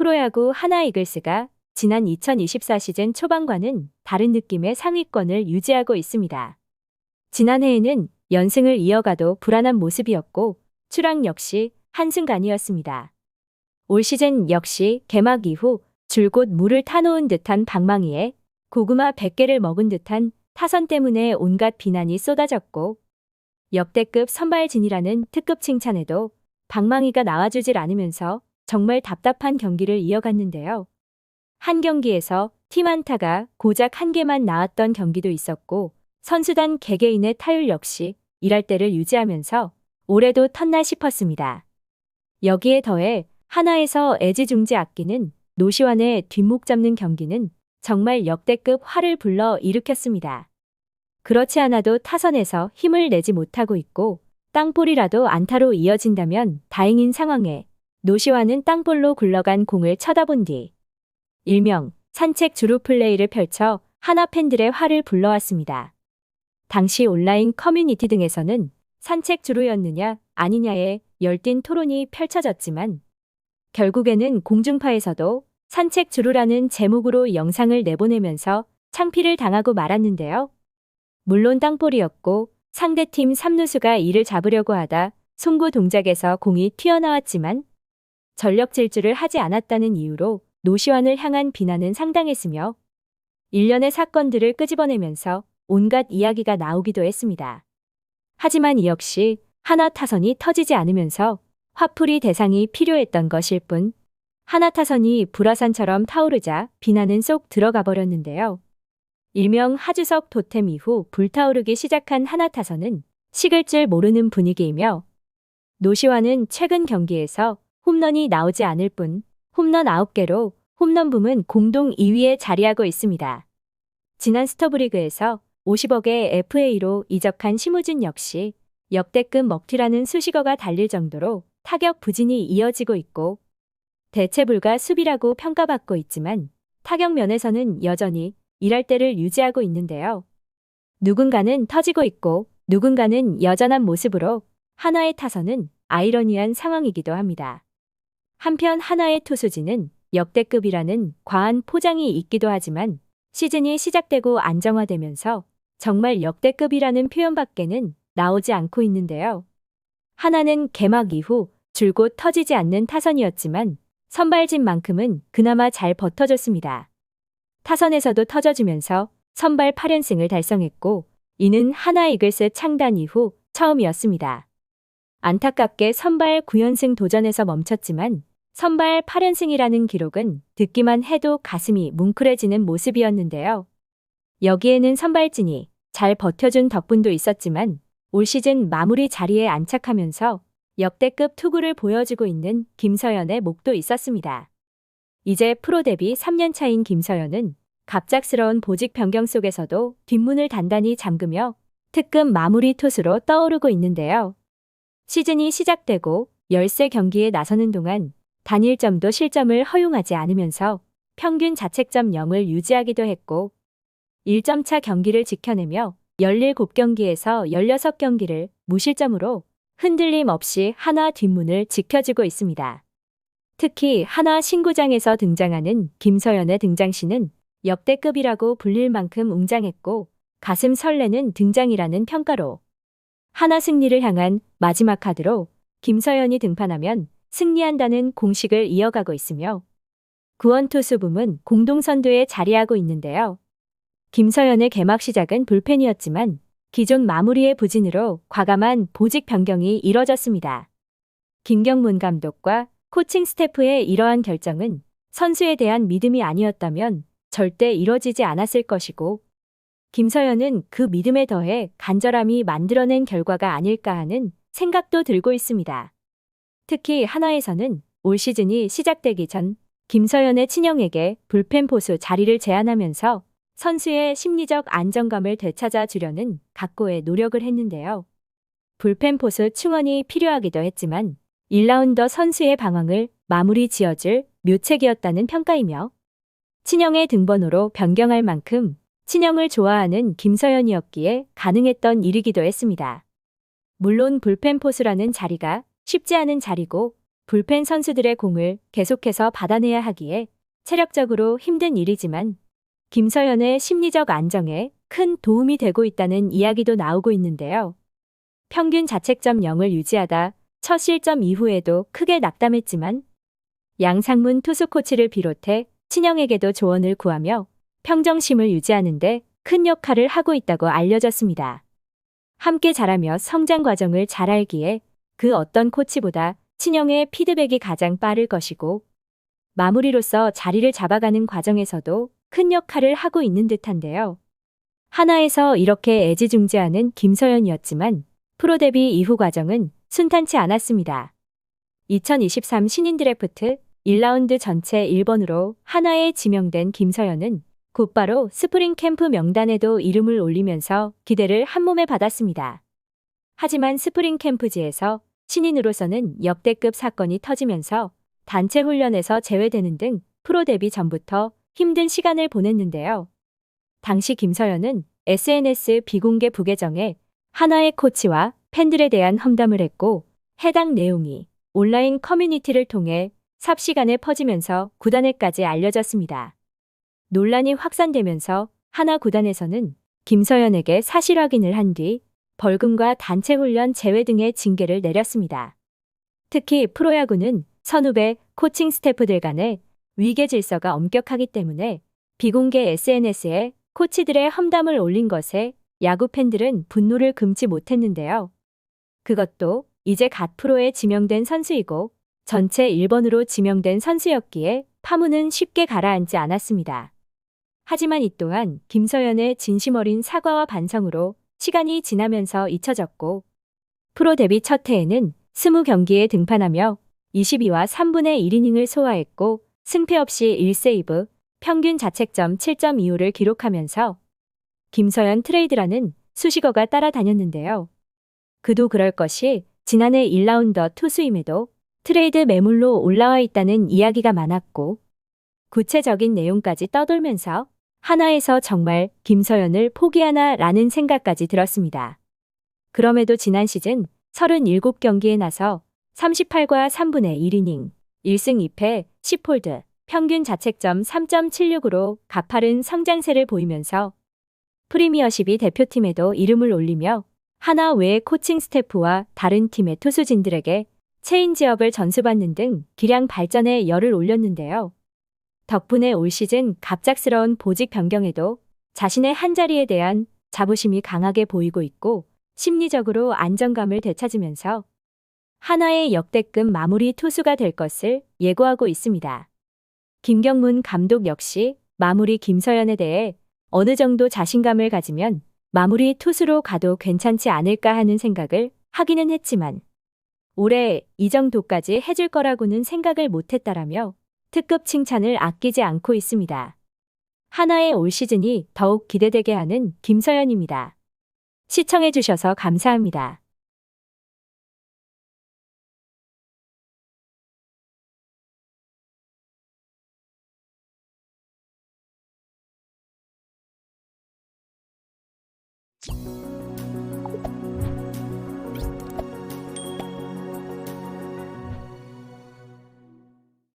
프로야구 하나 이글스가 지난 2024 시즌 초반과는 다른 느낌의 상위권을 유지하고 있습니다. 지난해에는 연승을 이어가도 불안한 모습이었고 추락 역시 한순간이었습니다. 올 시즌 역시 개막 이후 줄곧 물을 타놓은 듯한 방망이에 고구마 100개를 먹은 듯한 타선 때문에 온갖 비난이 쏟아졌고 역대급 선발진이라는 특급 칭찬에도 방망이가 나와주질 않으면서 정말 답답한 경기를 이어갔는데요. 한 경기에서 팀 안타가 고작 1개만 나왔던 경기도 있었고 선수단 개개인의 타율 역시 일할 때를 유지하면서 올해도 텄나 싶었습니다. 여기에 더해 하나에서 애지중지 아끼는 노시환의 뒷목 잡는 경기는 정말 역대급 화를 불러 일으켰습니다. 그렇지 않아도 타선에서 힘을 내지 못하고 있고 땅볼이라도 안타로 이어진다면 다행인 상황에 노시환은 땅볼로 굴러간 공을 쳐다본 뒤 일명 산책 주루 플레이를 펼쳐 하나 팬들의 화를 불러왔습니다. 당시 온라인 커뮤니티 등에서는 산책 주루였느냐 아니냐에 열띤 토론이 펼쳐졌지만 결국에는 공중파에서도 산책 주루라는 제목으로 영상을 내보내면서 창피를 당하고 말았는데요. 물론 땅볼이었고 상대팀 3루수가 이를 잡으려고 하다 송구 동작에서 공이 튀어나왔지만 전력 질주를 하지 않았다는 이유로 노시환을 향한 비난은 상당했으며 일련의 사건들을 끄집어내면서 온갖 이야기가 나오기도 했습니다. 하지만 이 역시 하나 타선이 터지지 않으면서 화풀이 대상이 필요했던 것일 뿐 하나 타선이 불화산처럼 타오르자 비난은 쏙 들어가 버렸는데요. 일명 하주석 토템 이후 불타오르기 시작한 하나 타선은 식을 줄 모르는 분위기이며 노시환은 최근 경기에서 홈런이 나오지 않을 뿐 홈런 9개로 홈런 부문 공동 2위에 자리하고 있습니다. 지난 스토브리그에서 50억의 FA로 이적한 심우준 역시 역대급 먹튀라는 수식어가 달릴 정도로 타격 부진이 이어지고 있고 대체 불가 수비라고 평가받고 있지만 타격 면에서는 여전히 일할 때를 유지하고 있는데요. 누군가는 터지고 있고 누군가는 여전한 모습으로 하나의 타선은 아이러니한 상황이기도 합니다. 한편 하나의 투수진은 역대급이라는 과한 포장이 있기도 하지만 시즌이 시작되고 안정화되면서 정말 역대급이라는 표현밖에는 나오지 않고 있는데요. 하나는 개막 이후 줄곧 터지지 않는 타선이었지만 선발진만큼은 그나마 잘 버텨줬습니다. 타선에서도 터져주면서 선발 8연승을 달성했고 이는 하나 이글스 창단 이후 처음이었습니다. 안타깝게 선발 9연승 도전에서 멈췄지만 선발 8연승이라는 기록은 듣기만 해도 가슴이 뭉클해지는 모습이었는데요. 여기에는 선발진이 잘 버텨준 덕분도 있었지만 올 시즌 마무리 자리에 안착하면서 역대급 투구를 보여주고 있는 김서현의 목도 있었습니다. 이제 프로 데뷔 3년 차인 김서현은 갑작스러운 보직 변경 속에서도 뒷문을 단단히 잠그며 특급 마무리 투수로 떠오르고 있는데요. 시즌이 시작되고 13경기에 나서는 동안 단일점도 실점을 허용하지 않으면서 평균 자책점 0을 유지하기도 했고 1점차 경기를 지켜내며 17경기에서 16경기를 무실점으로 흔들림 없이 하나 뒷문을 지켜주고 있습니다. 특히 하나 신구장에서 등장하는 김서현의 등장시는 역대급이라고 불릴 만큼 웅장했고 가슴 설레는 등장이라는 평가로 하나 승리를 향한 마지막 카드로 김서현이 등판하면 승리한다는 공식을 이어가고 있으며 구원투수 부문 공동선두에 자리하고 있는데요. 김서현의 개막 시작은 불펜이었지만 기존 마무리의 부진으로 과감한 보직 변경이 이뤄졌습니다. 김경문 감독과 코칭 스태프의 이러한 결정은 선수에 대한 믿음이 아니었다면 절대 이뤄지지 않았을 것이고 김서현은 그 믿음에 더해 간절함이 만들어낸 결과가 아닐까 하는 생각도 들고 있습니다. 특히 하나에서는 올 시즌이 시작되기 전 김서현의 친형에게 불펜 포수 자리를 제안하면서 선수의 심리적 안정감을 되찾아 주려는 각고의 노력을 했는데요. 불펜 포수 충원이 필요하기도 했지만 1라운더 선수의 방황을 마무리 지어줄 묘책이었다는 평가이며 친형의 등번호로 변경할 만큼 친형을 좋아하는 김서현이었기에 가능했던 일이기도 했습니다. 물론 불펜 포수라는 자리가 쉽지 않은 자리고 불펜 선수들의 공을 계속해서 받아내야 하기에 체력적으로 힘든 일이지만 김서연의 심리적 안정에 큰 도움이 되고 있다는 이야기도 나오고 있는데요. 평균 자책점 0을 유지하다 첫 실점 이후에도 크게 낙담했지만 양상문 투수 코치를 비롯해 친형에게도 조언을 구하며 평정심을 유지하는 데 큰 역할을 하고 있다고 알려졌습니다. 함께 자라며 성장 과정을 잘 알기에 그 어떤 코치보다 친형의 피드백이 가장 빠를 것이고 마무리로서 자리를 잡아가는 과정에서도 큰 역할을 하고 있는 듯한데요. 하나에서 이렇게 애지중지하는 김서연이었지만 프로 데뷔 이후 과정은 순탄치 않았습니다. 2023 신인 드래프트 1라운드 전체 1번으로 하나에 지명된 김서연은 곧바로 스프링 캠프 명단에도 이름을 올리면서 기대를 한몸에 받았습니다. 하지만 스프링 캠프지에서 신인으로서는 역대급 사건이 터지면서 단체 훈련에서 제외되는 등 프로 데뷔 전부터 힘든 시간을 보냈는데요. 당시 김서연은 SNS 비공개 부계정에 하나의 코치와 팬들에 대한 험담을 했고 해당 내용이 온라인 커뮤니티를 통해 삽시간에 퍼지면서 구단에까지 알려졌습니다. 논란이 확산되면서 하나 구단에서는 김서연에게 사실 확인을 한 뒤 벌금과 단체 훈련 제외 등의 징계를 내렸습니다. 특히 프로야구는 선후배, 코칭 스태프들 간의 위계 질서가 엄격하기 때문에 비공개 SNS에 코치들의 험담을 올린 것에 야구 팬들은 분노를 금치 못했는데요. 그것도 이제 갓 프로에 지명된 선수이고 전체 1번으로 지명된 선수였기에 파문은 쉽게 가라앉지 않았습니다. 하지만 이 또한 김서연의 진심 어린 사과와 반성으로 시간이 지나면서 잊혀졌고 프로 데뷔 첫 해에는 20경기에 등판하며 22와 3분의 1이닝을 소화했고 승패 없이 1세이브, 평균 자책점 7.25를 기록하면서 김서연 트레이드라는 수식어가 따라다녔는데요. 그도 그럴 것이 지난해 1라운더 투수임에도 트레이드 매물로 올라와 있다는 이야기가 많았고 구체적인 내용까지 떠돌면서 하나에서 정말 김서연을 포기하나라는 생각까지 들었습니다. 그럼에도 지난 시즌 37경기에 나서 38과 3분의 1이닝, 1승 2패, 10홀드, 평균 자책점 3.76으로 가파른 성장세를 보이면서 프리미어십이 대표팀에도 이름을 올리며 하나 외의 코칭 스태프와 다른 팀의 투수진들에게 체인지업을 전수받는 등 기량 발전에 열을 올렸는데요. 덕분에 올 시즌 갑작스러운 보직 변경에도 자신의 한자리에 대한 자부심이 강하게 보이고 있고 심리적으로 안정감을 되찾으면서 하나의 역대급 마무리 투수가 될 것을 예고하고 있습니다. 김경문 감독 역시 마무리 김서연에 대해 어느 정도 자신감을 가지면 마무리 투수로 가도 괜찮지 않을까 하는 생각을 하기는 했지만 올해 이 정도까지 해줄 거라고는 생각을 못했다라며 특급 칭찬을 아끼지 않고 있습니다. 하나의 올 시즌이 더욱 기대되게 하는 김서연입니다. 시청해주셔서 감사합니다.